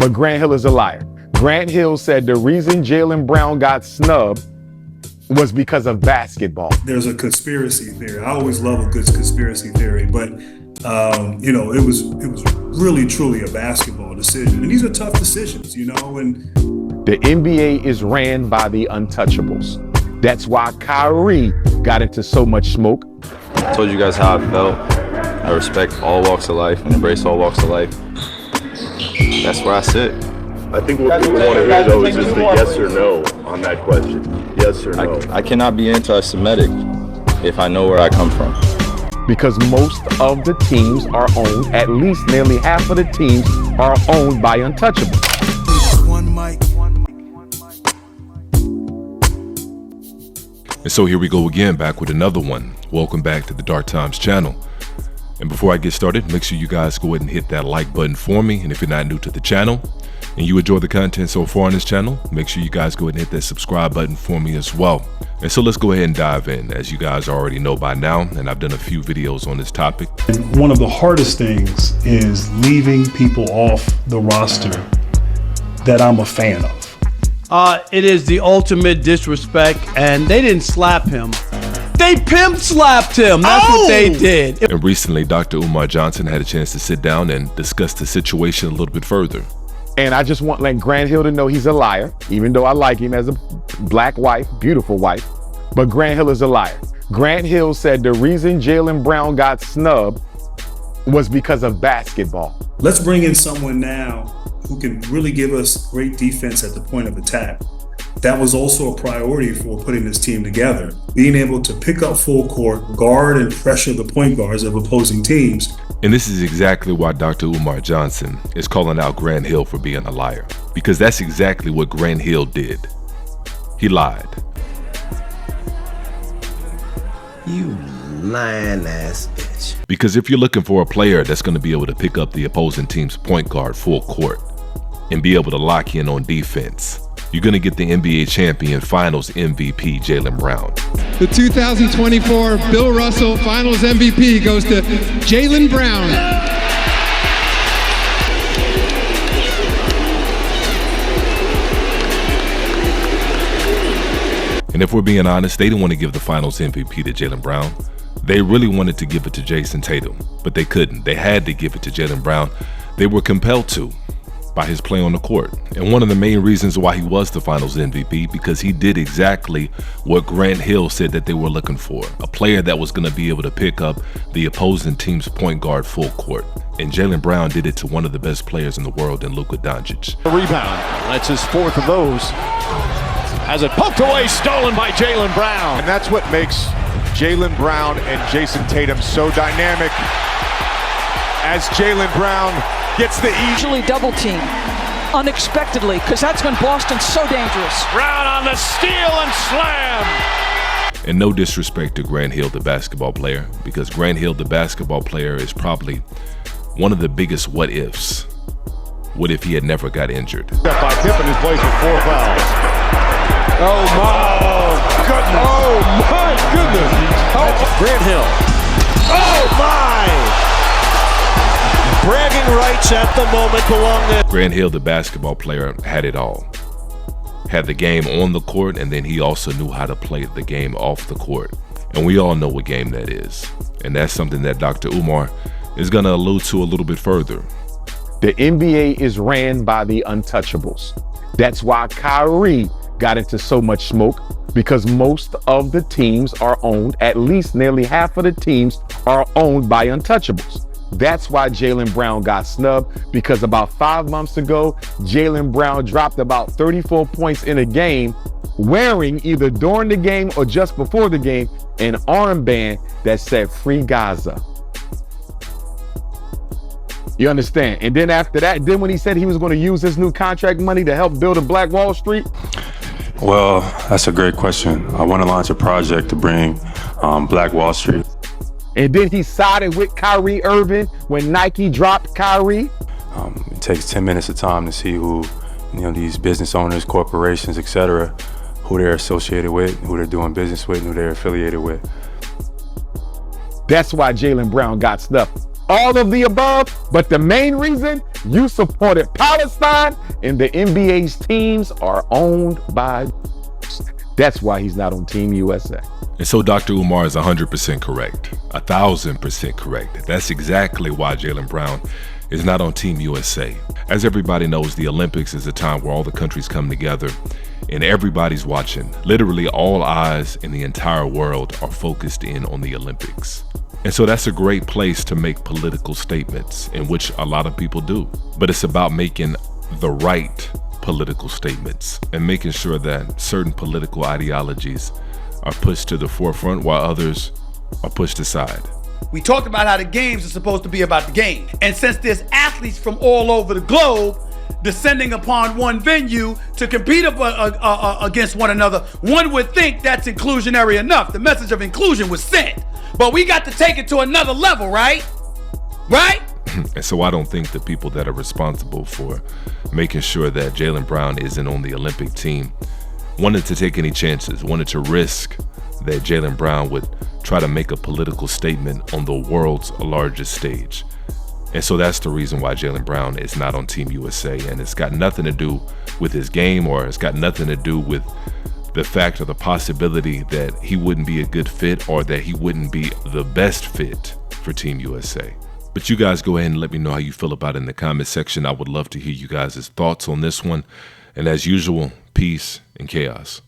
but Grant Hill is a liar. Grant Hill said the reason Jaylen Brown got snubbed was because of basketball. There's a conspiracy theory. I always love a good conspiracy theory, but it was really truly a basketball decision. And these are tough decisions, and the NBA is ran by the untouchables. That's why Kyrie got into so much smoke. I told you guys how I felt. I respect all walks of life and embrace all walks of life. That's where I sit. I think what people want to hear, though, is just the yes or no on that question. Yes or no. I cannot be anti-Semitic if I know where I come from. Because most of the teams are owned, at least nearly half of the teams are owned by untouchables. One mic. And so here we go again, back with another one. Welcome back to the Dark Times channel. And before I get started, make sure you guys go ahead and hit that like button for me. And if you're not new to the channel and you enjoy the content so far on this channel, make sure you guys go ahead and hit that subscribe button for me as well. And so let's go ahead and dive in. As you guys already know by now, and I've done a few videos on this topic. And one of the hardest things is leaving people off the roster that I'm a fan of. It is the ultimate disrespect, and they didn't slap him. They pimp slapped him. That's what they did. And recently, Dr. Umar Johnson had a chance to sit down and discuss the situation a little bit further. And I just want Grant Hill to know he's a liar, even though I like him as a black wife, beautiful wife. But Grant Hill is a liar. Grant Hill said the reason Jaylen Brown got snubbed was because of basketball. Let's bring in someone now who can really give us great defense at the point of attack. That was also a priority for putting this team together. Being able to pick up full court, guard and pressure the point guards of opposing teams. And this is exactly why Dr. Umar Johnson is calling out Grant Hill for being a liar. Because that's exactly what Grant Hill did. He lied. You lying ass bitch. Because if you're looking for a player that's going to be able to pick up the opposing team's point guard full court and be able to lock in on defense, you're going to get the NBA champion Finals MVP Jaylen Brown. The 2024 Bill Russell Finals MVP goes to Jaylen Brown. And if we're being honest, they didn't want to give the Finals MVP to Jaylen Brown. They really wanted to give it to Jason Tatum, but they couldn't. They had to give it to Jaylen Brown. They were compelled to by his play on the court. And one of the main reasons why he was the Finals MVP, because he did exactly what Grant Hill said that they were looking for. A player that was going to be able to pick up the opposing team's point guard full court. And Jaylen Brown did it to one of the best players in the world in Luka Doncic. A rebound. That's his fourth of those. Has it poked away, stolen by Jaylen Brown. And that's what makes Jaylen Brown and Jason Tatum so dynamic. As Jaylen Brown gets the usually double team unexpectedly, because that's when Boston's so dangerous. Brown on the steal and slam. And no disrespect to Grant Hill, the basketball player, because Grant Hill, the basketball player, is probably one of the biggest what ifs. What if he had never got injured? By Pippen, who plays with 4 fouls. Oh my goodness! Oh my goodness! Oh, Grant Hill. Oh my! Bragging rights at the moment belong to Grant Hill, the basketball player, had it all. Had the game on the court, and then he also knew how to play the game off the court. And we all know what game that is. And that's something that Dr. Umar is going to allude to a little bit further. The NBA is ran by the untouchables. That's why Kyrie got into so much smoke, because most of the teams are owned, at least nearly half of the teams are owned by untouchables. That's why Jaylen Brown got snubbed, because about 5 months ago, Jaylen Brown dropped about 34 points in a game, wearing either during the game or just before the game an armband that said "Free Gaza." You understand? And then after that, then when he said he was going to use his new contract money to help build a Black Wall Street? Well, that's a great question. I want to launch a project to bring Black Wall Street. And then he sided with Kyrie Irving when Nike dropped Kyrie. It takes 10 minutes of time to see who, these business owners, corporations, etc., who they're associated with, who they're doing business with, who they're affiliated with. That's why Jaylen Brown got snubbed. all of the above, but the main reason you supported Palestine and the NBA's teams are owned by. That's why he's not on Team USA. And so Dr. Umar is 100% correct, 1,000% correct. That's exactly why Jaylen Brown is not on Team USA. As everybody knows, the Olympics is a time where all the countries come together and everybody's watching. Literally all eyes in the entire world are focused in on the Olympics. And so that's a great place to make political statements, in which a lot of people do. But it's about making the right political statements and making sure that certain political ideologies are pushed to the forefront while others are pushed aside. We talked about how the games are supposed to be about the game. And since there's athletes from all over the globe descending upon one venue to compete against one another, one would think that's inclusionary enough. The message of inclusion was sent. But we got to take it to another level, right? Right? And so I don't think the people that are responsible for making sure that Jaylen Brown isn't on the Olympic team wanted to take any chances, wanted to risk that Jaylen Brown would try to make a political statement on the world's largest stage. And so that's the reason why Jaylen Brown is not on Team USA. And it's got nothing to do with his game, or it's got nothing to do with the fact or the possibility that he wouldn't be a good fit or that he wouldn't be the best fit for Team USA. But you guys go ahead and let me know how you feel about it in the comment section. I would love to hear you guys' thoughts on this one. And as usual, peace and chaos.